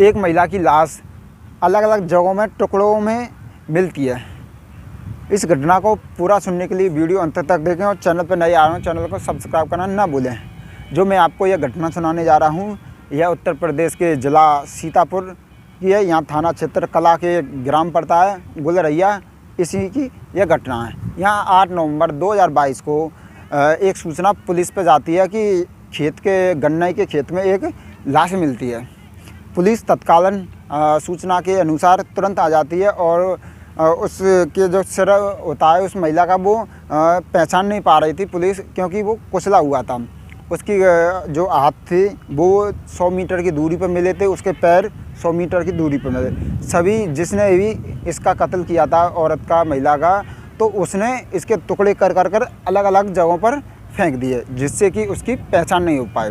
एक महिला की लाश अलग अलग जगहों में टुकड़ों में मिलती है। इस घटना को पूरा सुनने के लिए वीडियो अंत तक देखें और चैनल पर नए आ रहे हैं चैनल को सब्सक्राइब करना ना भूलें। जो मैं आपको यह घटना सुनाने जा रहा हूँ यह उत्तर प्रदेश के ज़िला सीतापुर की है। यहाँ थाना क्षेत्र कला के ग्राम पड़ता है गुलरैया, इसी की यह घटना है। यहाँ 8 नवंबर 2022 को एक सूचना पुलिस पे जाती है कि खेत के गन्ने के खेत में एक लाश मिलती है। पुलिस तत्कालन सूचना के अनुसार तुरंत आ जाती है और उसके जो सिर होता है उस महिला का वो पहचान नहीं पा रही थी पुलिस, क्योंकि वो कुचला हुआ था। उसकी जो हाथ थे वो 100 मीटर की दूरी पर मिले थे, उसके पैर 100 मीटर की दूरी पर मिले। सभी जिसने भी इसका कत्ल किया था औरत का, महिला का, तो उसने इसके टुकड़े कर कर कर अलग अलग जगहों पर फेंक दिए, जिससे कि उसकी पहचान नहीं हो पाए।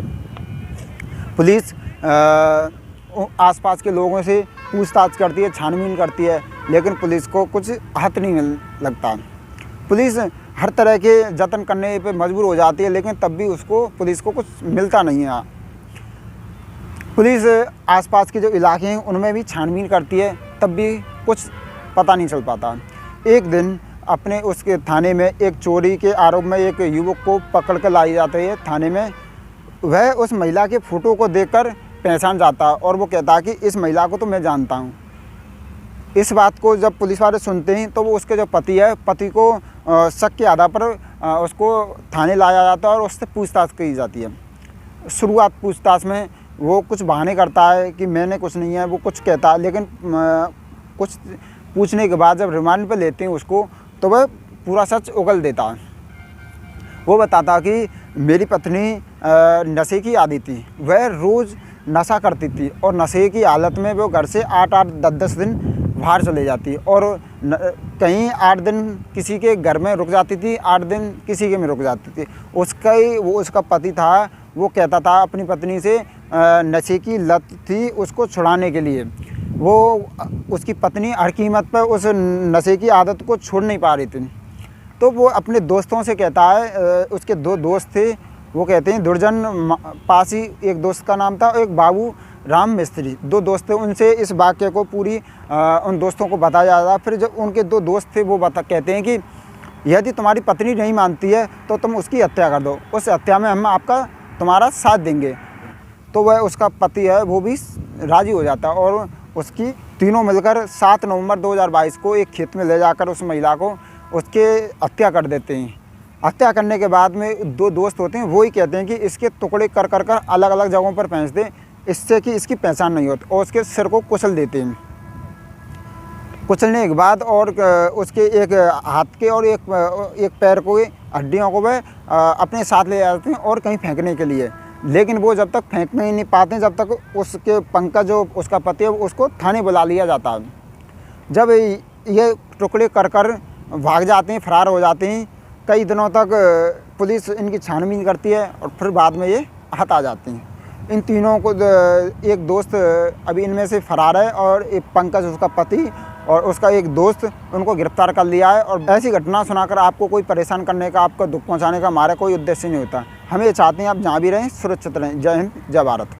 पुलिस आसपास के लोगों से पूछताछ करती है, छानबीन करती है, लेकिन पुलिस को कुछ हाथ नहीं मिल लगता। पुलिस हर तरह के जतन करने पे मजबूर हो जाती है, लेकिन तब भी पुलिस को कुछ मिलता नहीं है। पुलिस आसपास के जो इलाके हैं उनमें भी छानबीन करती है, तब भी कुछ पता नहीं चल पाता। एक दिन अपने उसके थाने में एक चोरी के आरोप में एक युवक को पकड़ कर लाई जाती है थाने में। वह उस महिला के फ़ोटो को देखकर पहचान जाता है और वो कहता है कि इस महिला को तो मैं जानता हूँ। इस बात को जब पुलिस वाले सुनते हैं तो वो उसके जो पति है, पति को शक के आधार पर उसको थाने लाया जाता है और उससे पूछताछ की जाती है। शुरुआत पूछताछ में वो कुछ बहाने करता है कि मैंने कुछ नहीं है, वो कुछ कहता है, लेकिन कुछ पूछने के बाद जब रिमांड पर लेते हैं उसको तो वह पूरा सच उगल देता है। वो बताता कि मेरी पत्नी नशे की आदी थी, वह रोज़ नशा करती थी और नशे की हालत में वो घर से 8-8, 10-10 दिन बाहर चले जाती और कहीं 8 दिन किसी के घर में रुक जाती थी, 8 दिन किसी के में रुक जाती थी। उसका पति था, वो कहता था अपनी पत्नी से नशे की लत थी, उसको छुड़ाने के लिए वो उसकी पत्नी हर कीमत पर उस नशे की आदत को छोड़ नहीं पा रही थी। तो वो अपने दोस्तों से कहता है, उसके 2 दोस्त थे, वो कहते हैं दुर्जन पासी एक दोस्त का नाम था और एक बाबू राम मिस्त्री, 2 दोस्त थे। उनसे इस वाक्य को पूरी उन दोस्तों को बताया जाता। फिर जब उनके 2 दोस्त थे वो कहते हैं कि यदि तुम्हारी पत्नी नहीं मानती है तो तुम उसकी हत्या कर दो, उस हत्या में हम तुम्हारा साथ देंगे। तो वह उसका पति है वो भी राज़ी हो जाता और उसकी तीनों मिलकर 7 नवंबर 2022 को एक खेत में ले जाकर उस महिला को उसके हत्या कर देते हैं। हत्या करने के बाद में 2 दोस्त होते हैं, वो ही कहते हैं कि इसके टुकड़े कर कर कर अलग अलग जगहों पर फेंक दें, इससे कि इसकी पहचान नहीं होती, और उसके सिर को कुचल देते हैं। कुचलने के बाद और उसके एक हाथ के और एक पैर को, हड्डियों को वह अपने साथ ले जाते हैं और कहीं फेंकने के लिए। लेकिन वो जब तक फेंक नहीं पाते जब तक उसके पंकज जो उसका पति है उसको थाने बुला लिया जाता है। जब ये टुकड़े कर कर भाग जाते हैं, फरार हो जाते हैं, कई दिनों तक पुलिस इनकी छानबीन करती है और फिर बाद में ये हाथ आ जाते हैं। इन तीनों को एक दोस्त अभी इनमें से फरार है और एक पंकज उसका पति और उसका एक दोस्त, उनको गिरफ्तार कर लिया है। और ऐसी घटना सुनाकर आपको कोई परेशान करने का, आपको दुख पहुंचाने का हमारा कोई उद्देश्य नहीं होता। हम ये चाहते हैं आप जहाँ भी रहें सुरक्षित रहें। जय हिंद, जय भारत।